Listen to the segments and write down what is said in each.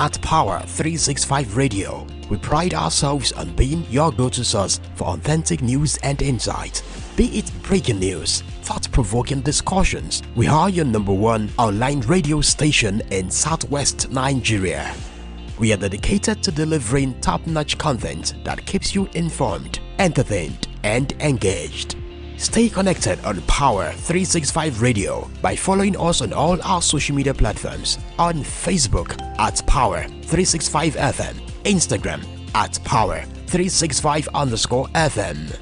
At Power365 Radio, we pride ourselves on being your go-to source for authentic news and insight. Be it breaking news, thought-provoking discussions, we are your #1 online radio station in Southwest Nigeria. We are dedicated to delivering top-notch content that keeps you informed, entertained, and engaged. Stay connected on Power365 Radio by following us on all our social media platforms, on Facebook at Power365FM, Instagram at Power365_FM.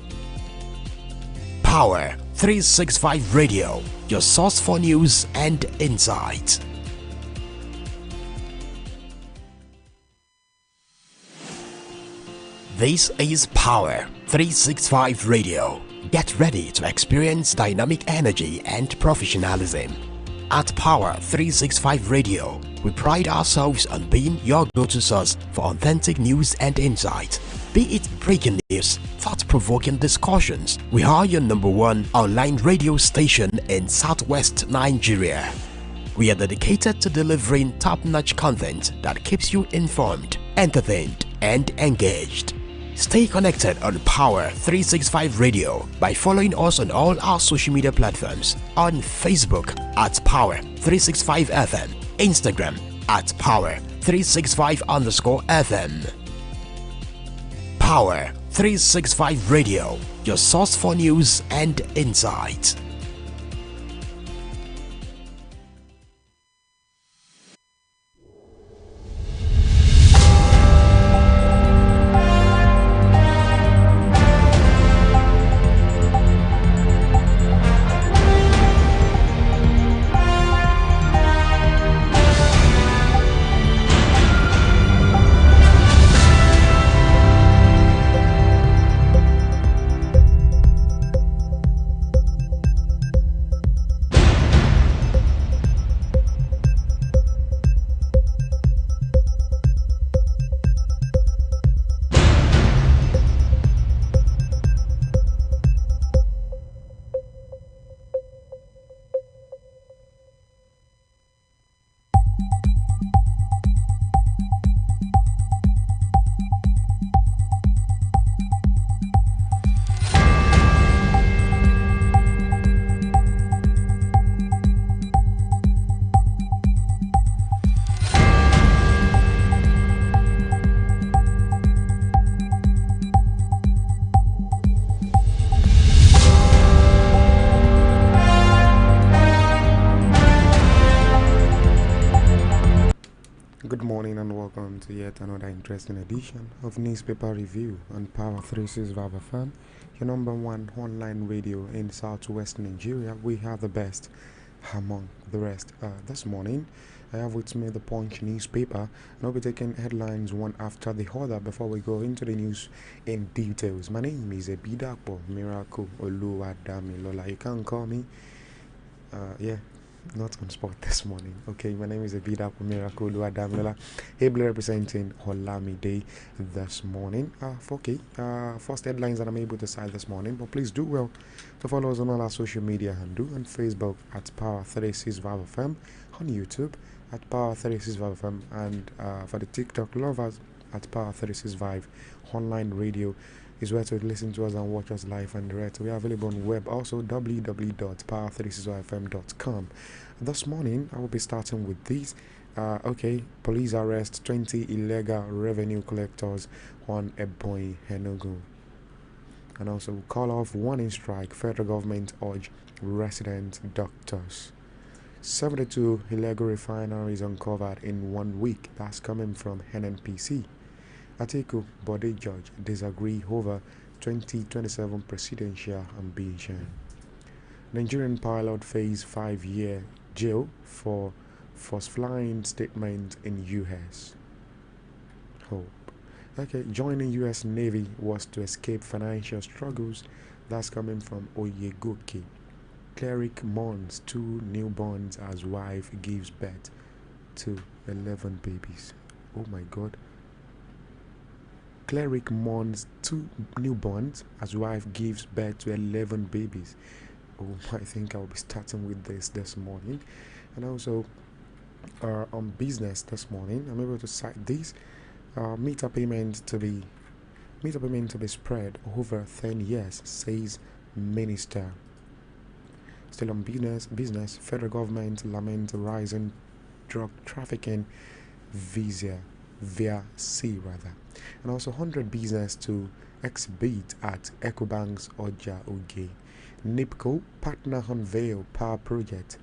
Power365 Radio, your source for news and insight. This is Power365 Radio. Get ready to experience dynamic energy and professionalism. At Power365 Radio, we pride ourselves on being your go-to source for authentic news and insight. Be it breaking news, thought-provoking discussions, we are your #1 online radio station in Southwest Nigeria. We are dedicated to delivering top-notch content that keeps you informed, entertained, and engaged. Stay connected on Power365 Radio by following us on all our social media platforms, on Facebook at Power365FM, Instagram at Power365_FM. Power365 Radio, your source for news and insight. Good morning and welcome to yet another interesting edition of Newspaper Review on Power365 FM, your #1 online radio in Southwest Nigeria. We have the best among the rest. This morning, I have with me the Punch newspaper, and I'll be taking headlines one after the other before we go into the news in details. My name is Ebidapo Miracle Oluwadamilola. You can call me, not on spot this morning. Okay, my name is Ebidapo Miracle Oluwadamilola, ably representing Olamide this morning. First headlines that I'm able to cite this morning, but please do well to follow us on all our social media handle on Facebook at Power365 FM, on YouTube at Power365 FM, and for the TikTok lovers at Power365 online radio is where to listen to us and watch us live and direct. We are available on web also, www.power365fm.com. This morning I will be starting with this. Police arrest 20 illegal revenue collectors on Ebonyi, Enugu. And also call off warning strike, federal government urge resident doctors. 72 illegal refineries uncovered in 1 week. That's coming from NNPC. Atiku Bode Judge disagree over 2027 presidential ambition. Nigerian pilot face 5-year jail for first flying statement in US. Hope. Joining US Navy was to escape financial struggles. That's coming from Oyegoke. Cleric mourns 2 newborns as wife gives birth to 11 babies. Oh my God. Cleric mourns 2 newborns as wife gives birth to 11 babies. I think I'll be starting with this morning. And also, on business this morning. I'm able to cite this meter payment to be spread over 10 years, says minister. Still on business, federal government laments rising drug trafficking via sea rather, and also 100 business to exhibit at Ecobank's Oja Oge. NIPCO partner unveil power project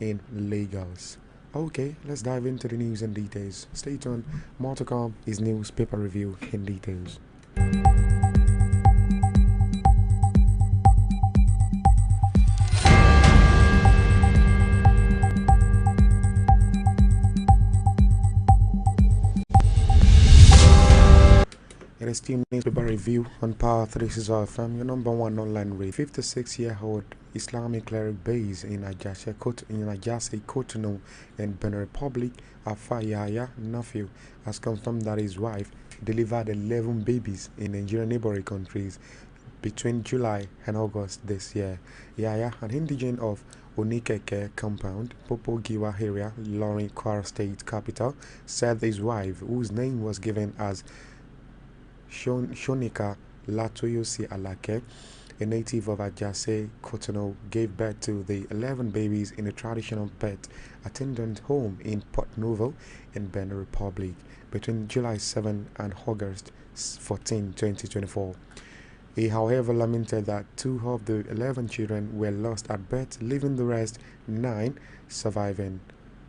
in Lagos. Okay, let's dive into the news and details. Stay tuned. More to come is newspaper review in details. It is still newspaper review on Power 365 FM, your number one online radio. 56-year-old Islamic cleric based in Ajase Cotonou in Benin Republic, Afayaya Nafil, has confirmed that his wife delivered 11 babies in Nigerian neighboring countries between July and August this year. Yaya, an indigene of Onikeke compound, Popo Giwa area, Lorin Kwara State capital, said his wife, whose name was given as Shonika Latoyosi Alake, a native of Ajase Cotonou, gave birth to the 11 babies in a traditional birth attendant home in Port Novo in Benin Republic between July 7 and August 14, 2024. He, however, lamented that 2 of the 11 children were lost at birth, leaving the rest 9 surviving.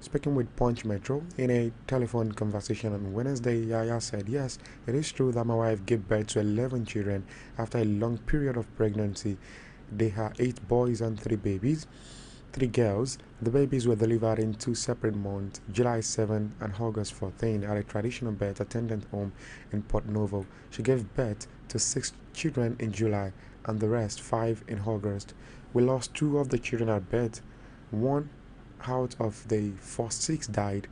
Speaking with Punch Metro in a telephone conversation on Wednesday, Yaya said, "Yes, it is true that my wife gave birth to 11 children after a long period of pregnancy. They had 8 boys and 3 babies, 3 girls. The babies were delivered in 2 separate months, July 7 and August 14, at a traditional birth attendant home in Port Novo. She gave birth to 6 children in July and the rest 5 in August. We lost 2 of the children at birth. 1 out of the first 6 died,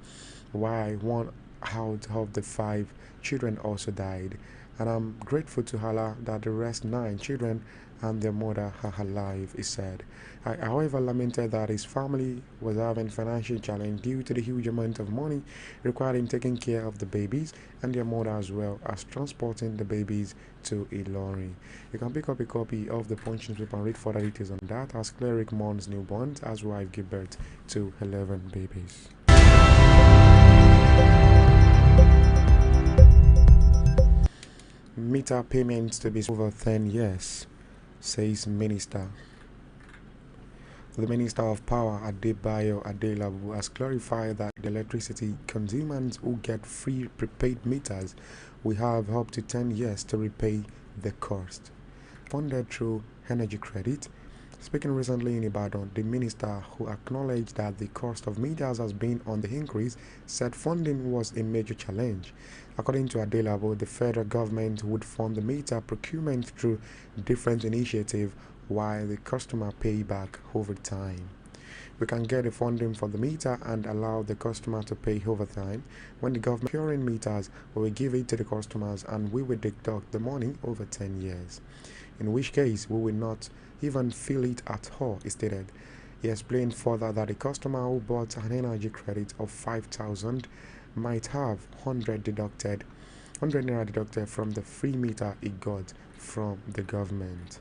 while 1 out of the 5 children also died. And I'm grateful to Allah that the rest 9 children and their mother are alive," he said. I, however, lamented that his family was having financial challenge due to the huge amount of money required in taking care of the babies and their mother, as well as transporting the babies to Ilorin. You can pick up a copy of the Punch newspaper and read further details on that, as cleric mourns newborn as wife gave birth to 11 babies. Meter payments to be over 10 years, says minister. The Minister of Power, Adebayo Adelabu, has clarified that the electricity consumers who get free prepaid meters will have up to 10 years to repay the cost, funded through energy credit. Speaking recently in Ibadan, the minister, who acknowledged that the cost of meters has been on the increase, said funding was a major challenge. According to Adelabu, the federal government would fund the meter procurement through different initiatives, while the customer pay back over time. We can get the funding for the meter and allow the customer to pay over time. When the government procuring meters, we will give it to the customers and we will deduct the money over 10 years. In which case, we will not even feel it at all," he stated. He explained further that a customer who bought an energy credit of 5,000 might have 100 naira deducted from the free meter he got from the government.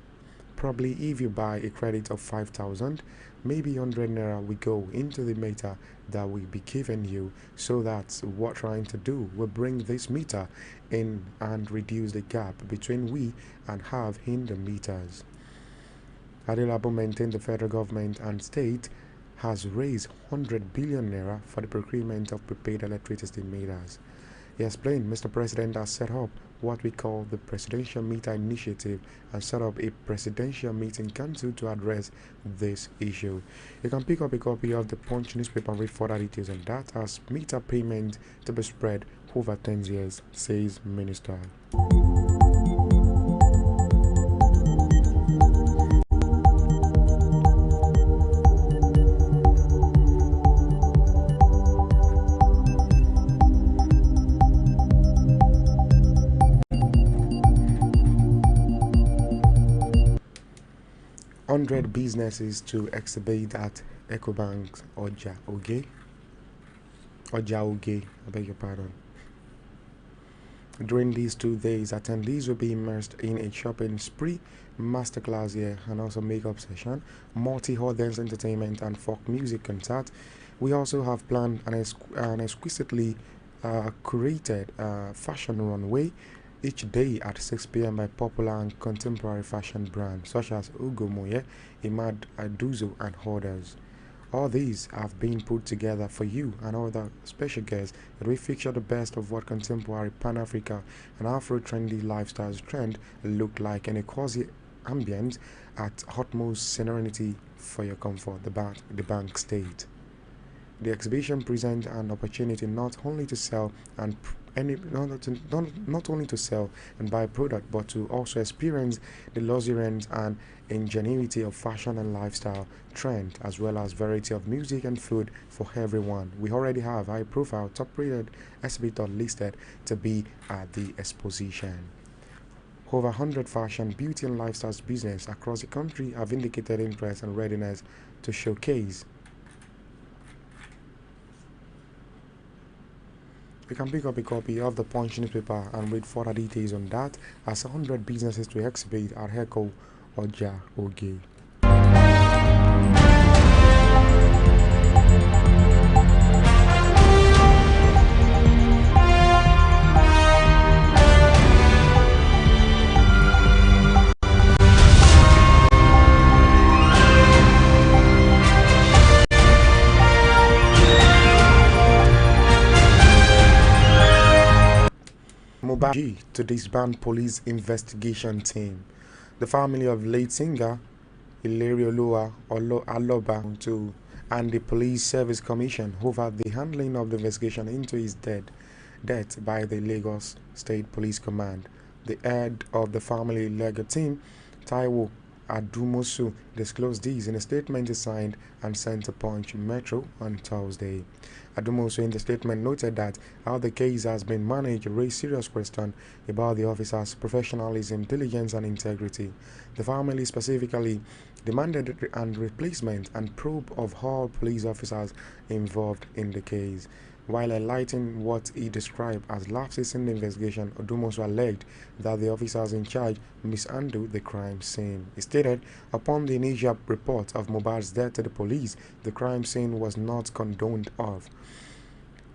Probably if you buy a credit of 5,000, maybe 100 naira will go into the meter that will be given you. So that's what we're trying to do. We'll bring this meter in and reduce the gap between we and have in the meters. Adelabu maintained the federal government and state has raised 100 billion naira for the procurement of prepaid electricity meters. He explained, "Mr. President has set up what we call the Presidential Meter Initiative and set up a Presidential Meeting Council to address this issue." You can pick up a copy of the Punch newspaper and read further details on that, as meter payment to be spread over 10 years, says Minister. 100 businesses to exhibit at Ecobank's Oja Oge. Ojaoge, I beg your pardon. During these 2 days, attendees will be immersed in a shopping spree, masterclass here, and also makeup session, multi-audience entertainment, and folk music concert. We also have planned an exquisitely curated fashion runway each day at 6 p.m. by popular and contemporary fashion brands such as Ugo Moye, Imad Aduzo, and others. All these have been put together for you and other special guests that we feature the best of what contemporary Pan-Africa and Afro-trendy lifestyles trend look like in a cozy ambience at utmost serenity for your comfort, the bank state. The exhibition presents an opportunity not only to sell and not only to sell and buy product, but to also experience the luxuriance and ingenuity of fashion and lifestyle trend, as well as variety of music and food for everyone. We already have high-profile, top-rated exhibitor listed to be at the exposition. Over 100 fashion, beauty, and lifestyle business across the country have indicated interest and readiness to showcase. You can pick up a copy of the Punch newspaper and read further details on that as 100 businesses to exhibit at Heko Oja Oge. Mobile to disband police investigation team. The family of late singer Ilerioluwa Aloba to and the Police Service Commission over the handling of the investigation into his death by the Lagos State Police Command. The head of the family legal team, Taiwo Adumosu, disclosed this in a statement he signed and sent to Punch Metro on Thursday. Adumosu in the statement noted that how the case has been managed raised serious questions about the officer's professionalism, diligence, and integrity. The family specifically demanded a replacement and probe of all police officers involved in the case. While highlighting what he described as lapses in the investigation, Adumosu alleged that the officers in charge mishandled the crime scene. He stated, upon the initial report of Mohbad's death to the police, the crime scene was not condoned of.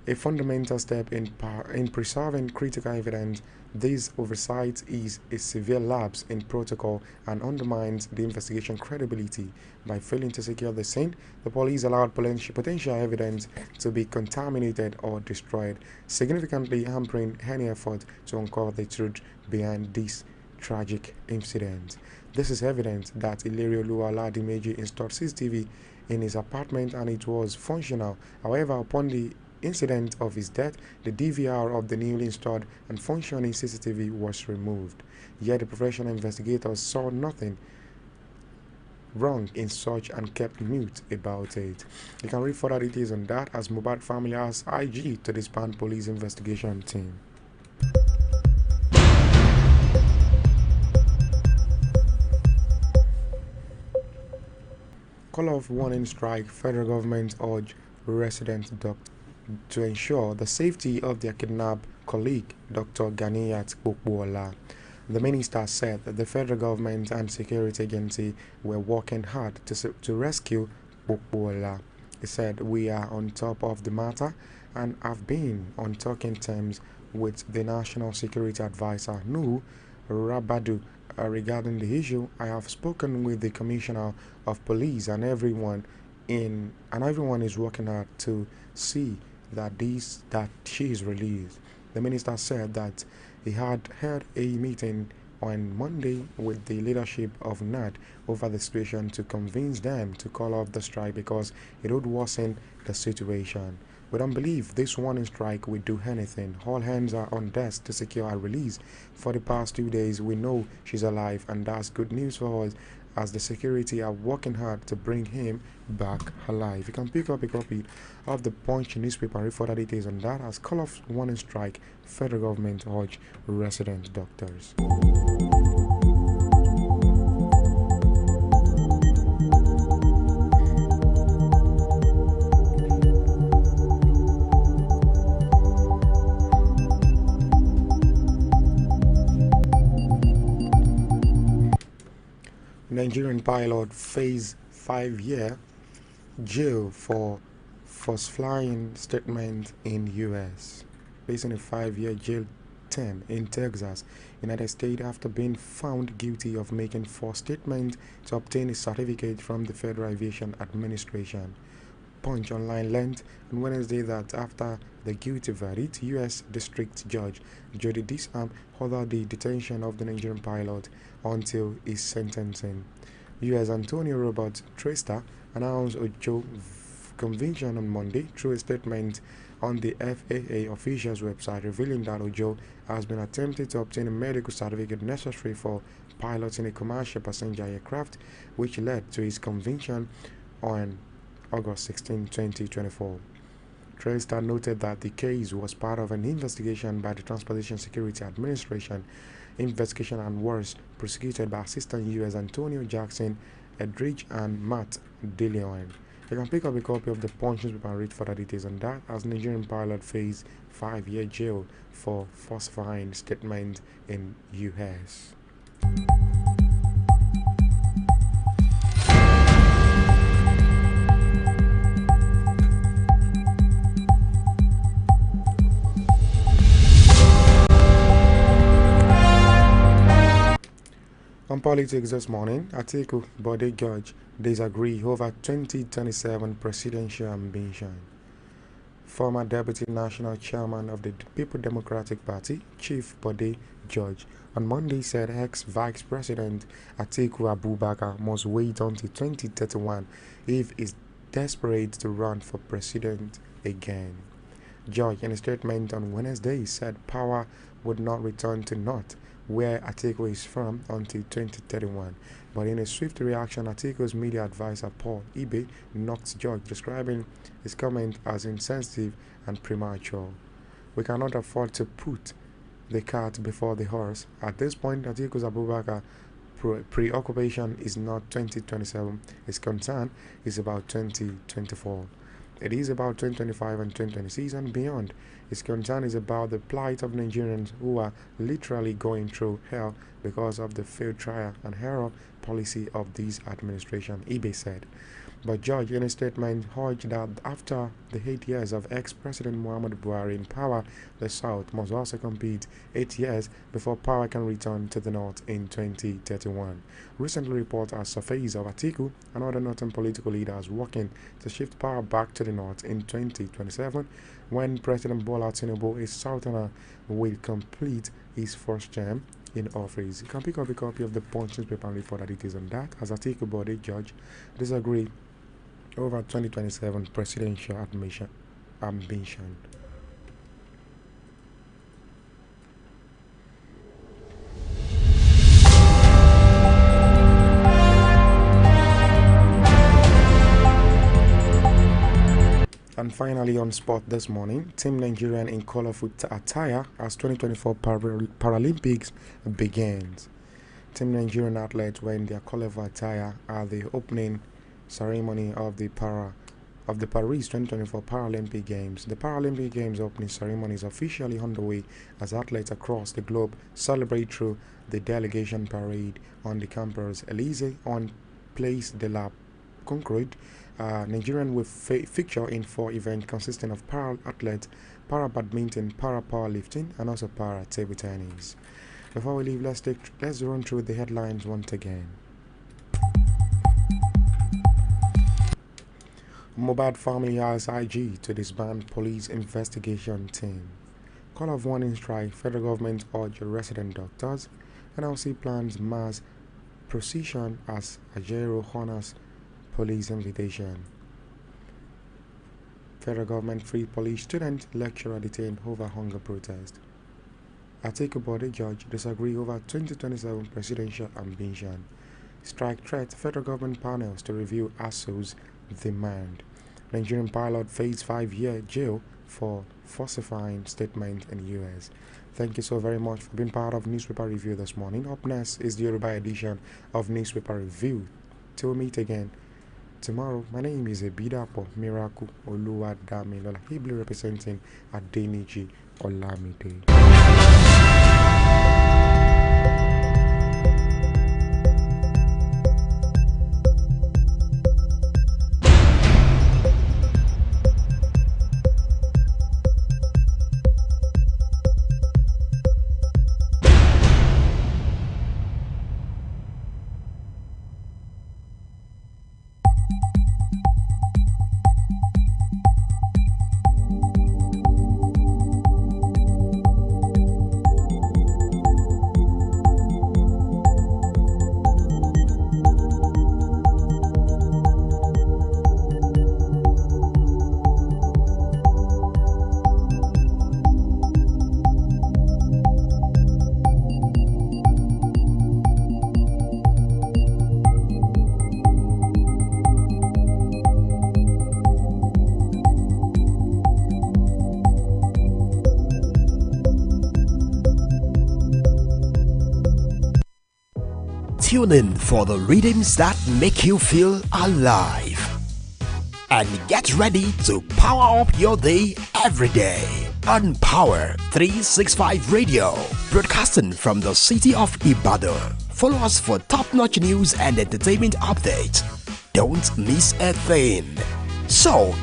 A fundamental step in preserving critical evidence, this oversight is a severe lapse in protocol and undermines the investigation credibility. By failing to secure the scene, the police allowed potential evidence to be contaminated or destroyed, significantly hampering any effort to uncover the truth behind this tragic incident. This is evidence that Ilerioluwa Oladimeji installed CCTV in his apartment and it was functional. However, upon the incident of his death, the DVR of the newly installed and functioning CCTV was removed. Yet the professional investigators saw nothing wrong in such and kept mute about it. You can read further details on that as Mohbad family asks IG to disband police investigation team. Call of warning strike, federal government urge resident doctor to ensure the safety of their kidnapped colleague, Dr. Ganiyat Okbuola. The minister said that the federal government and security agency were working hard to rescue Okbuola. He said, "We are on top of the matter and have been on talking terms with the National Security Advisor, Nuhu Rabadu, regarding the issue. I have spoken with the Commissioner of Police and everyone is working hard to see that she is released." The minister said that he had held a meeting on Monday with the leadership of NAD over the situation to convince them to call off the strike because it would worsen the situation. "We don't believe this warning strike will do anything. All hands are on desk to secure her release. For the past 2 days, we know she's alive, and that's good news for us, as the security are working hard to bring him back alive." You can pick up a copy of the Punch newspaper and read further details on that as call of warning strike, federal government urge resident doctors. Nigerian pilot faces 5-year jail for falsifying statement in U.S. Facing a 5-year jail term in Texas, United States, after being found guilty of making false statements to obtain a certificate from the Federal Aviation Administration. Punch online learned on Wednesday that after the guilty verdict, U.S. District Judge Jody Disarm ordered the detention of the Nigerian pilot until his sentencing. U.S. Antonio Robert Trester announced Ojo conviction on Monday through a statement on the FAA official's website, revealing that Ojo has been attempting to obtain a medical certificate necessary for piloting a commercial passenger aircraft, which led to his conviction on August 16, 2024. Trester noted that the case was part of an investigation by the Transportation Security Administration, investigation and was prosecuted by Assistant U.S. Antonio Jackson Edridge and Matt DeLeon. You can pick up a copy of the Punch newspaper and read further details on that, as Nigerian pilot faced 5-year jail for falsifying statement in U.S. On politics this morning, Atiku Bode George disagree over 2027 presidential ambition. Former Deputy National Chairman of the People Democratic Party, Chief Bode George, on Monday said ex-Vice President Atiku Abubakar must wait until 2031 if he's desperate to run for president again. George, in a statement on Wednesday, said power would not return to North, where Atiku is from, until 2031. But in a swift reaction, Atiku's media advisor Paul Ibe knocked George, describing his comment as insensitive and premature. We cannot afford to put the cart before the horse. At this point, Atiku's Abubakar preoccupation is not 2027. His concern is about 2024. It is about 2025 and 2026 and beyond. His concern is about the plight of Nigerians who are literally going through hell because of the failed trial and error policy of this administration, Ibe said. But George, in a statement, urged that after the 8 years of ex-President Muhammadu Buhari in power, the South must also complete 8 years before power can return to the North in 2031. Recently, reports are surfaced of Atiku and other northern political leaders working to shift power back to the North in 2027, when President Bola Tinubu, a Southerner, will complete his first term in office. You can pick up a copy of the Punch newspaper and read further details on that, as Atiku Bode George disagree over 2027 presidential ambition. And finally, on sport this morning, Team Nigerian in colorful attire as 2024 Paralympics begins. Team Nigerian athletes were in their colorful attire at the opening ceremony of the Paris 2024 Paralympic Games. The Paralympic Games opening ceremony is officially underway as athletes across the globe celebrate through the delegation parade on the Campus Elysee on Place de la Concorde. Nigerian will feature in 4 events consisting of para-athletes, para-badminton, para-powerlifting, and also para-table tennis. Before we leave, let's run through the headlines once again. Mohbad family asks IG to disband police investigation team. Call of warning strike, federal government urge resident doctors. NLC plans mass procession as Ajero honors police invitation. Federal government free police student lecturer detained over hunger protest. Atiku Bode George disagree over 2027 presidential ambition. Strike threat, federal government panels to review ASU's demand. Nigerian pilot faced 5-year jail for falsifying statement in US. Thank you so very much for being part of Newspaper Review this morning. Up next is the Yoruba edition of Newspaper Review. Till we meet again tomorrow, my name is Ebidapo Miracle Oluwadamilola, ably representing Adeniji Olamide. Tune in for the rhythms that make you feel alive. And get ready to power up your day every day on Power 365 Radio, broadcasting from the city of Ibadan. Follow us for top-notch news and entertainment updates. Don't miss a thing. So,